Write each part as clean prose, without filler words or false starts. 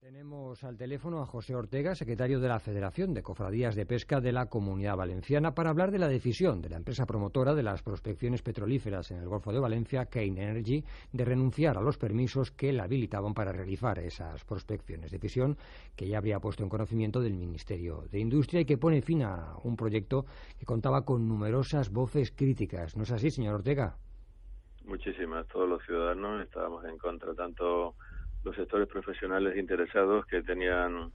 Tenemos al teléfono a José Ortega, secretario de la Federación de Cofradías de Pesca de la Comunidad Valenciana, para hablar de la decisión de la empresa promotora de las prospecciones petrolíferas en el Golfo de Valencia, Cain Energy, de renunciar a los permisos que la habilitaban para realizar esas prospecciones. Decisión que ya habría puesto en conocimiento del Ministerio de Industria y que pone fin a un proyecto que contaba con numerosas voces críticas. ¿No es así, señor Ortega? Muchísimas. Todos los ciudadanos estábamos en contra, tanto los sectores profesionales interesados que tenían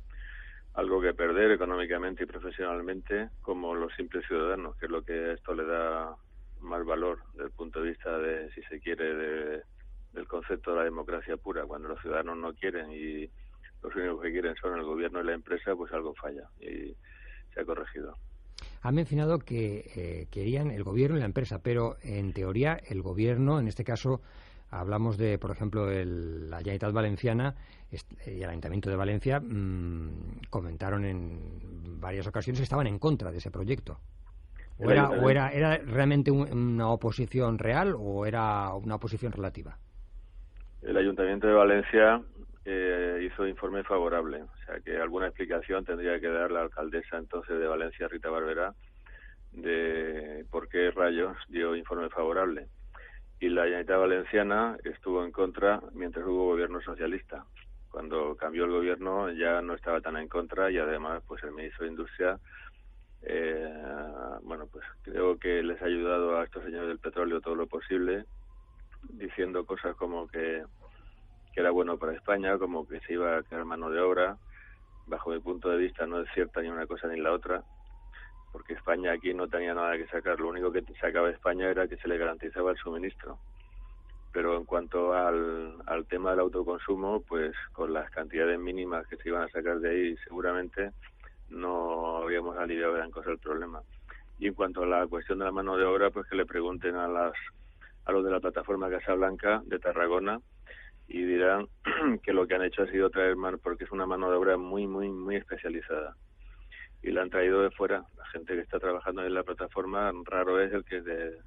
algo que perder económicamente y profesionalmente, como los simples ciudadanos, que es lo que a esto le da más valor desde el punto de vista de, si se quiere, del concepto de la democracia pura. Cuando los ciudadanos no quieren y los únicos que quieren son el gobierno y la empresa, pues algo falla y se ha corregido. Ha mencionado que querían el gobierno y la empresa, pero en teoría el gobierno, en este caso hablamos de, por ejemplo, la Generalitat Valenciana y el Ayuntamiento de Valencia, comentaron en varias ocasiones que estaban en contra de ese proyecto. ¿Era realmente una oposición real o era una oposición relativa? El Ayuntamiento de Valencia hizo informe favorable, o sea que alguna explicación tendría que dar la alcaldesa entonces de Valencia, Rita Barberá, de por qué rayos dio informe favorable. Y la Generalitat Valenciana estuvo en contra mientras hubo gobierno socialista. Cuando cambió el gobierno ya no estaba tan en contra y además pues el ministro de Industria pues creo que les ha ayudado a estos señores del petróleo todo lo posible, diciendo cosas como que era bueno para España, como que se iba a crear mano de obra. Bajo mi punto de vista no es cierta ni una cosa ni la otra, porque España aquí no tenía nada que sacar. Lo único que sacaba España era que se le garantizaba el suministro. Pero en cuanto al tema del autoconsumo, pues con las cantidades mínimas que se iban a sacar de ahí, seguramente no habríamos aliviado gran cosa el problema. Y en cuanto a la cuestión de la mano de obra, pues que le pregunten a los de la plataforma Casablanca de Tarragona, y dirán que lo que han hecho ha sido traer mano, porque es una mano de obra muy, muy, muy especializada. Y la han traído de fuera. La gente que está trabajando en la plataforma, raro es el que es de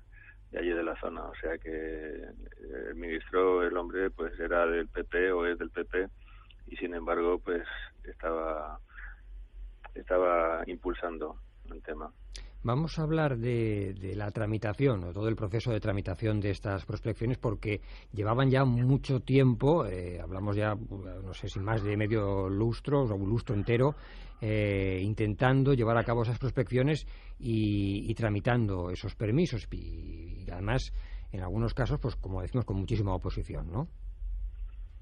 allí de la zona. O sea que el ministro, el hombre, pues era del PP o es del PP, y sin embargo, pues estaba impulsando el tema. Vamos a hablar de la tramitación, o todo el proceso de tramitación de estas prospecciones, porque llevaban ya mucho tiempo, hablamos ya, no sé si más de medio lustro, o un lustro entero, intentando llevar a cabo esas prospecciones y tramitando esos permisos, y además, en algunos casos, pues como decimos, con muchísima oposición, ¿no?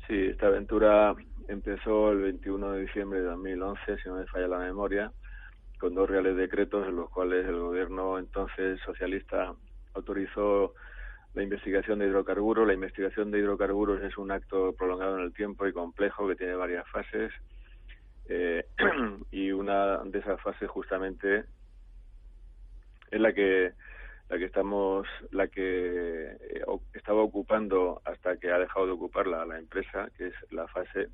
Sí, esta aventura empezó el 21 de diciembre de 2011, si no me falla la memoria, con 2 reales decretos en los cuales el gobierno entonces socialista autorizó la investigación de hidrocarburos. La investigación de hidrocarburos es un acto prolongado en el tiempo y complejo que tiene varias fases, y una de esas fases justamente es la que estaba ocupando hasta que ha dejado de ocuparla la empresa, que es la fase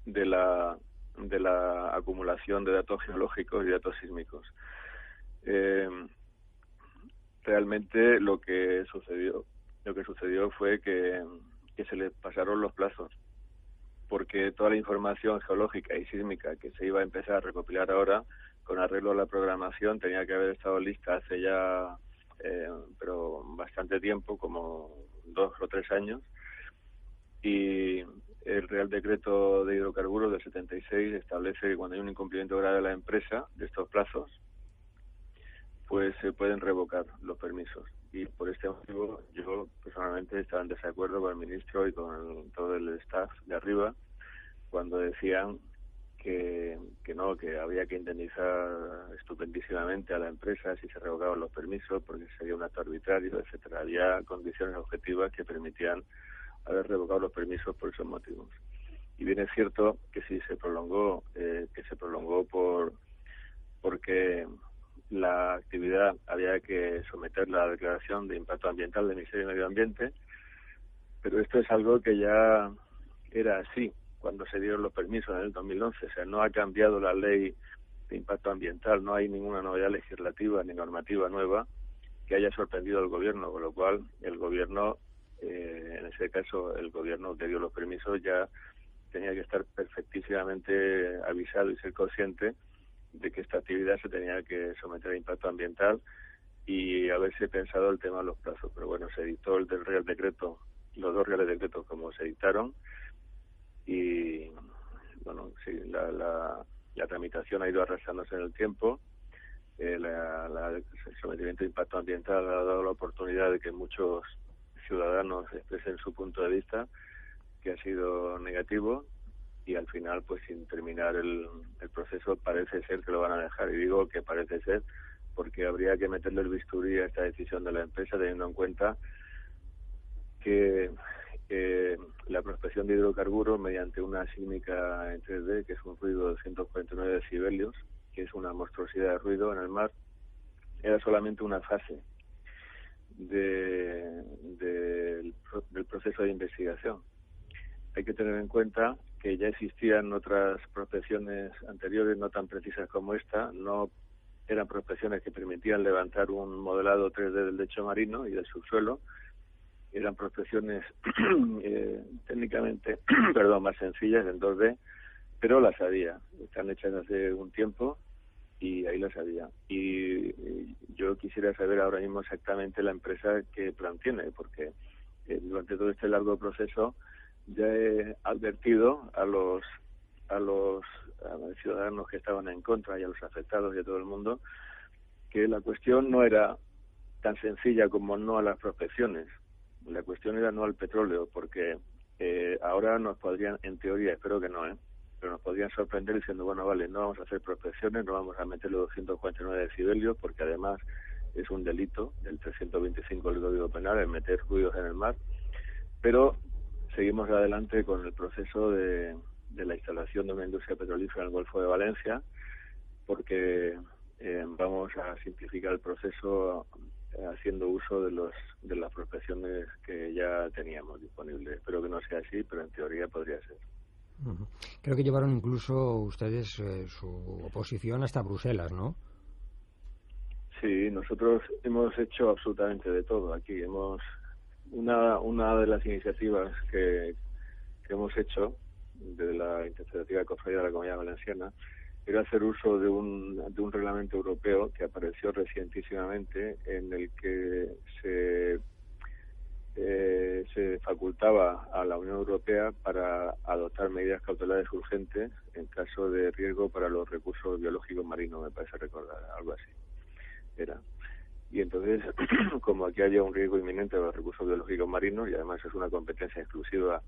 de la acumulación de datos geológicos y datos sísmicos. Realmente lo que sucedió fue que se les pasaron los plazos, porque toda la información geológica y sísmica que se iba a empezar a recopilar ahora, con arreglo a la programación, tenía que haber estado lista hace ya pero bastante tiempo, como 2 o 3 años, y el Real Decreto de Hidrocarburos del 76 establece que cuando hay un incumplimiento grave de la empresa de estos plazos, pues se pueden revocar los permisos. Y por este motivo yo personalmente estaba en desacuerdo con el ministro y con todo el staff de arriba cuando decían que había que indemnizar estupendísimamente a la empresa si se revocaban los permisos porque sería un acto arbitrario, etcétera. Había condiciones objetivas que permitían haber revocado los permisos por esos motivos. Y bien es cierto que sí se prolongó, porque la actividad había que someterla a la declaración de impacto ambiental del Ministerio de Medio Ambiente, pero esto es algo que ya era así cuando se dieron los permisos en el 2011, o sea, no ha cambiado la ley de impacto ambiental, no hay ninguna novedad legislativa ni normativa nueva que haya sorprendido al gobierno, con lo cual el gobierno, en ese caso el gobierno que dio los permisos ya tenía que estar perfectísimamente avisado y ser consciente de que esta actividad se tenía que someter a impacto ambiental y haberse pensado el tema de los plazos. Pero bueno, se editó el del Real Decreto, los dos Reales Decretos como se dictaron, y bueno, sí, la tramitación ha ido arrastrándose en el tiempo. El sometimiento de impacto ambiental ha dado la oportunidad de que muchos ciudadanos expresen su punto de vista, que ha sido negativo, y al final, pues sin terminar el proceso, parece ser que lo van a dejar. Y digo que parece ser porque habría que meterle el bisturí a esta decisión de la empresa, teniendo en cuenta que la prospección de hidrocarburos mediante una sísmica en 3D, que es un ruido de 249 decibelios, que es una monstruosidad de ruido en el mar, era solamente una fase del proceso de investigación. Hay que tener en cuenta que ya existían otras prospecciones anteriores, no tan precisas como esta, no eran prospecciones que permitían levantar un modelado 3D del lecho marino y del subsuelo, eran prospecciones técnicamente más sencillas en 2D, pero las había, están hechas hace un tiempo y ahí las había. Y yo quisiera saber ahora mismo exactamente la empresa qué plan tiene, porque durante todo este largo proceso ya he advertido a los ciudadanos que estaban en contra y a los afectados y a todo el mundo que la cuestión no era tan sencilla como no a las prospecciones. La cuestión era no al petróleo, porque ahora nos podrían, en teoría, espero que no, pero nos podrían sorprender diciendo, bueno, vale, no vamos a hacer prospecciones, no vamos a meter los 249 decibelios, porque además es un delito del 325 del Código Penal el meter ruidos en el mar, pero seguimos adelante con el proceso de la instalación de una industria petrolífera en el Golfo de Valencia, porque vamos a simplificar el proceso haciendo uso de las prospecciones que ya teníamos disponibles. Espero que no sea así, pero en teoría podría ser. Creo que llevaron incluso ustedes su oposición hasta Bruselas, ¿no? Sí, nosotros hemos hecho absolutamente de todo aquí. Una de las iniciativas que hemos hecho de la Interfederativa Cofradía de la Comunidad Valenciana era hacer uso de un reglamento europeo que apareció recientísimamente, en el que se facultaba a la Unión Europea para adoptar medidas cautelares urgentes en caso de riesgo para los recursos biológicos marinos, me parece recordar, algo así era. Y entonces, como aquí haya un riesgo inminente de los recursos biológicos marinos, y además es una competencia exclusiva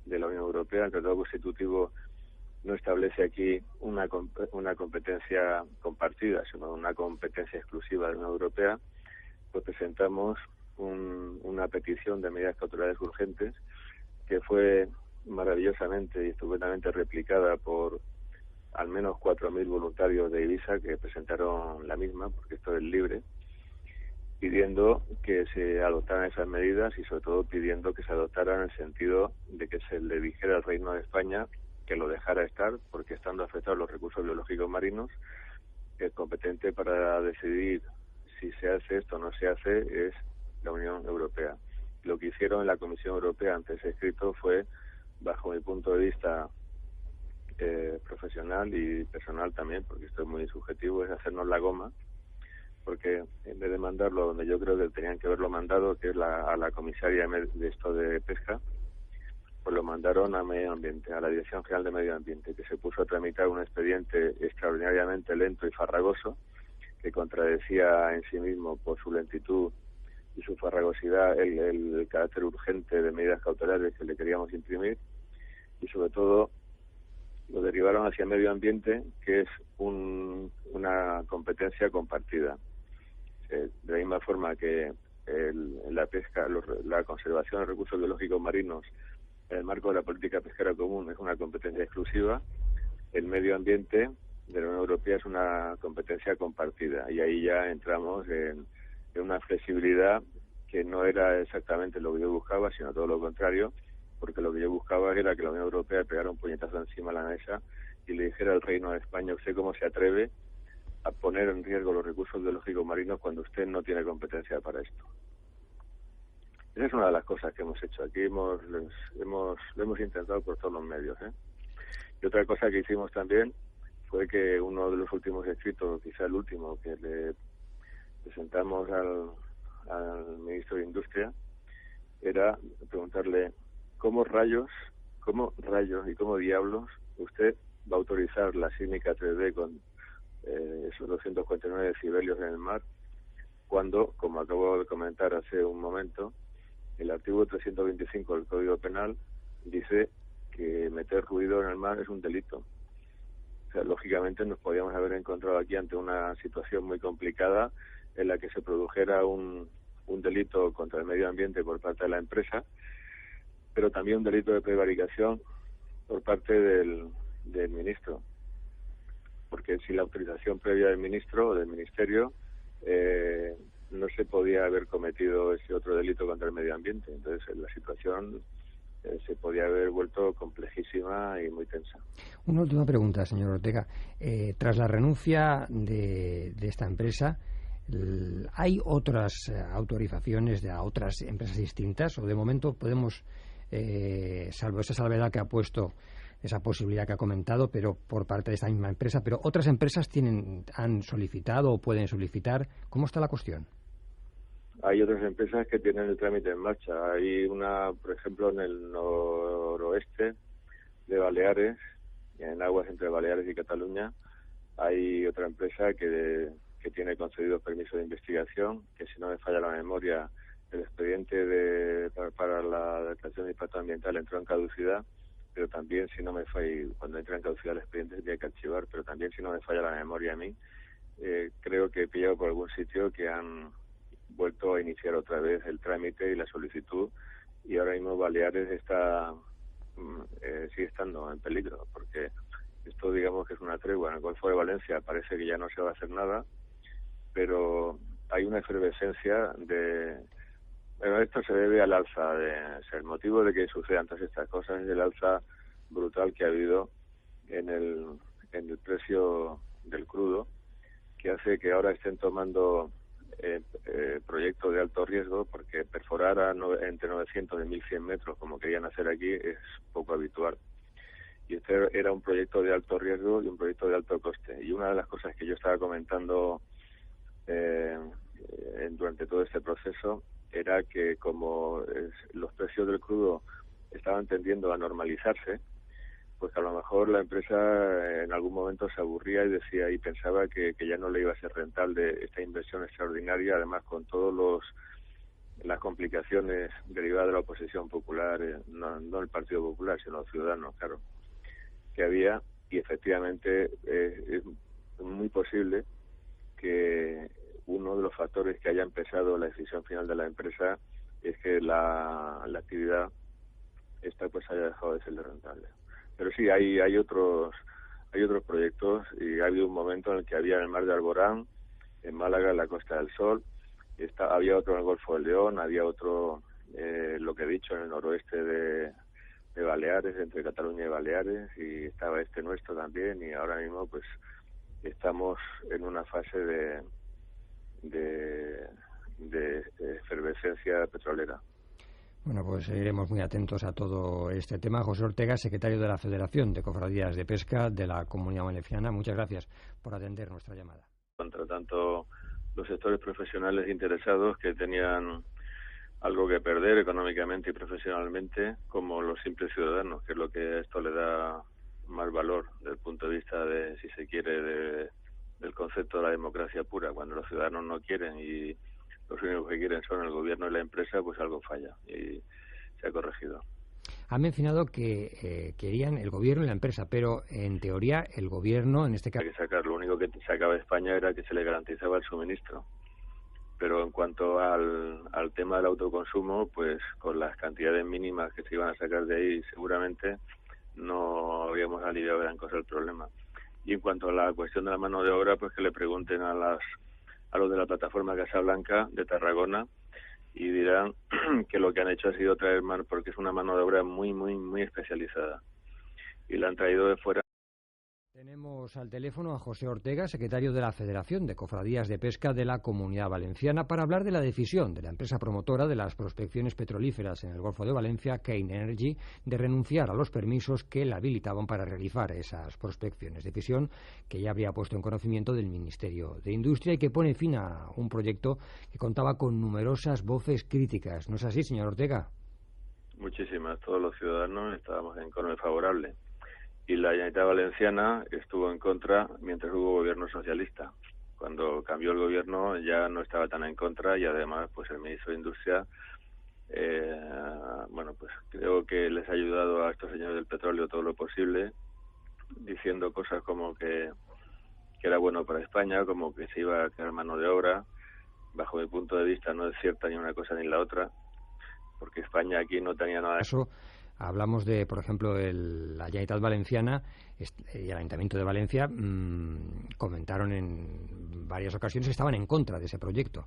de la Unión Europea, el Tratado Constitutivo no establece aquí una competencia compartida, sino una competencia exclusiva de la Unión Europea, pues presentamos una petición de medidas cautelares urgentes que fue maravillosamente y estupendamente replicada por al menos 4.000 voluntarios de Ibiza que presentaron la misma, porque esto es libre, pidiendo que se adoptaran esas medidas y sobre todo pidiendo que se adoptaran en el sentido de que se le dijera al Reino de España que lo dejara estar, porque estando afectados los recursos biológicos marinos, el competente para decidir si se hace esto o no se hace es la Unión Europea. Lo que hicieron en la Comisión Europea ante ese escrito fue, bajo mi punto de vista profesional y personal también, porque esto es muy subjetivo, es hacernos la goma, porque en vez de mandarlo donde yo creo que tenían que haberlo mandado, que es a la comisaria de esto de pesca, pues lo mandaron a Medio Ambiente, a la Dirección General de Medio Ambiente, que se puso a tramitar un expediente extraordinariamente lento y farragoso, que contradecía en sí mismo por su lentitud y su farragosidad el carácter urgente de medidas cautelares que le queríamos imprimir, y sobre todo lo derivaron hacia Medio Ambiente, que es una competencia compartida. De la misma forma que la pesca, la conservación de recursos biológicos marinos en el marco de la política pesquera común es una competencia exclusiva, el medio ambiente de la Unión Europea es una competencia compartida, y ahí ya entramos en una flexibilidad que no era exactamente lo que yo buscaba, sino todo lo contrario, porque lo que yo buscaba era que la Unión Europea pegara un puñetazo encima de la mesa y le dijera al Reino de España: ¿usted cómo se atreve a poner en riesgo los recursos biológicos marinos cuando usted no tiene competencia para esto? Esa es una de las cosas que hemos hecho aquí. Lo hemos intentado por todos los medios, Y otra cosa que hicimos también fue que uno de los últimos escritos, quizá el último, que le presentamos al ministro de Industria, era preguntarle cómo rayos y cómo diablos usted va a autorizar la sísmica 3D con esos 249 decibelios en el mar, cuando, como acabo de comentar hace un momento, el artículo 325 del Código Penal dice que meter ruido en el mar es un delito. O sea, lógicamente nos podíamos haber encontrado aquí ante una situación muy complicada en la que se produjera un delito contra el medio ambiente por parte de la empresa, pero también un delito de prevaricación por parte del ministro. Porque sin la autorización previa del ministro o del ministerio no se podía haber cometido ese otro delito contra el medio ambiente. Entonces la situación se podía haber vuelto complejísima y muy tensa. Una última pregunta, señor Ortega. Tras la renuncia de esta empresa, ¿hay otras autorizaciones de otras empresas distintas? ¿O de momento podemos, salvo esa salvedad que ha puesto, esa posibilidad que ha comentado, pero por parte de esta misma empresa, pero otras empresas han solicitado o pueden solicitar? ¿Cómo está la cuestión? Hay otras empresas que tienen el trámite en marcha. Hay una, por ejemplo, en el noroeste de Baleares, en aguas entre Baleares y Cataluña, hay otra empresa que tiene concedido permiso de investigación, que si no me falla la memoria, el expediente para la declaración de impacto ambiental entró en caducidad, pero también si no me falla, cuando entra en caducidad el expediente se tiene que archivar, pero también si no me falla la memoria a mí, creo que he pillado por algún sitio que han vuelto a iniciar otra vez el trámite y la solicitud, y ahora mismo Baleares sigue estando en peligro, porque esto digamos que es una tregua. En el Golfo de Valencia parece que ya no se va a hacer nada, pero hay una efervescencia bueno, esto se debe al alza, el motivo de que sucedan todas estas cosas es el alza brutal que ha habido en el precio del crudo, que hace que ahora estén tomando proyectos de alto riesgo, porque perforar entre 900 y 1100 metros, como querían hacer aquí, es poco habitual. Y este era un proyecto de alto riesgo y un proyecto de alto coste. Y una de las cosas que yo estaba comentando durante todo este proceso era que como los precios del crudo estaban tendiendo a normalizarse, pues a lo mejor la empresa en algún momento se aburría y decía y pensaba que ya no le iba a ser rentable esta inversión extraordinaria, además con todos las complicaciones derivadas de la oposición popular, no el Partido Popular, sino los ciudadanos, claro, que había, y efectivamente es muy posible que uno de los factores que haya empezado la decisión final de la empresa es que la actividad esta pues haya dejado de ser rentable. Pero sí, hay otros proyectos, y ha habido un momento en el que había en el mar de Alborán, en Málaga, en la Costa del Sol, había otro en el Golfo del León, había otro, lo que he dicho, en el noroeste de Baleares, entre Cataluña y Baleares, y estaba este nuestro también, y ahora mismo pues estamos en una fase de efervescencia petrolera. Bueno, pues seguiremos muy atentos a todo este tema. José Ortega, secretario de la Federación de Cofradías de Pesca de la Comunidad Valenciana, muchas gracias por atender nuestra llamada. Contra tanto los sectores profesionales interesados que tenían algo que perder económicamente y profesionalmente, como los simples ciudadanos, que es lo que a esto le da más valor desde el punto de vista de, si se quiere, del concepto de la democracia pura. Cuando los ciudadanos no quieren y los únicos que quieren son el gobierno y la empresa, pues algo falla y se ha corregido. Ha mencionado que querían el gobierno y la empresa, pero en teoría el gobierno, en este caso... Hay que sacar, lo único que sacaba España era que se le garantizaba el suministro. Pero en cuanto al tema del autoconsumo, pues con las cantidades mínimas que se iban a sacar de ahí, seguramente no habríamos aliviado gran cosa el problema. Y en cuanto a la cuestión de la mano de obra, pues que le pregunten a los de la plataforma Casablanca de Tarragona, y dirán que lo que han hecho ha sido traer mano, porque es una mano de obra muy, muy, muy especializada, y la han traído de fuera. Tenemos al teléfono a José Ortega, secretario de la Federación de Cofradías de Pesca de la Comunidad Valenciana, para hablar de la decisión de la empresa promotora de las prospecciones petrolíferas en el Golfo de Valencia, Cain Energy, de renunciar a los permisos que la habilitaban para realizar esas prospecciones. Decisión que ya había puesto en conocimiento del Ministerio de Industria y que pone fin a un proyecto que contaba con numerosas voces críticas. ¿No es así, señor Ortega? Muchísimas. Todos los ciudadanos estábamos en informe favorable. Y la Generalitat Valenciana estuvo en contra mientras hubo gobierno socialista. Cuando cambió el gobierno ya no estaba tan en contra y además pues el ministro de Industria pues creo que les ha ayudado a estos señores del petróleo todo lo posible, diciendo cosas como que era bueno para España, como que se iba a crear mano de obra. Bajo mi punto de vista no es cierta ni una cosa ni la otra, porque España aquí no tenía nada. Eso hablamos de, por ejemplo, la Generalitat Valenciana y el Ayuntamiento de Valencia comentaron en varias ocasiones que estaban en contra de ese proyecto.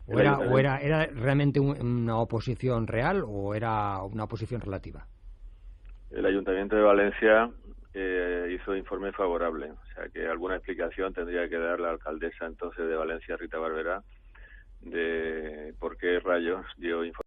¿Era realmente una oposición real o era una oposición relativa? El Ayuntamiento de Valencia hizo informe favorable, o sea que alguna explicación tendría que dar la alcaldesa entonces de Valencia, Rita Barberá, de por qué rayos dio informe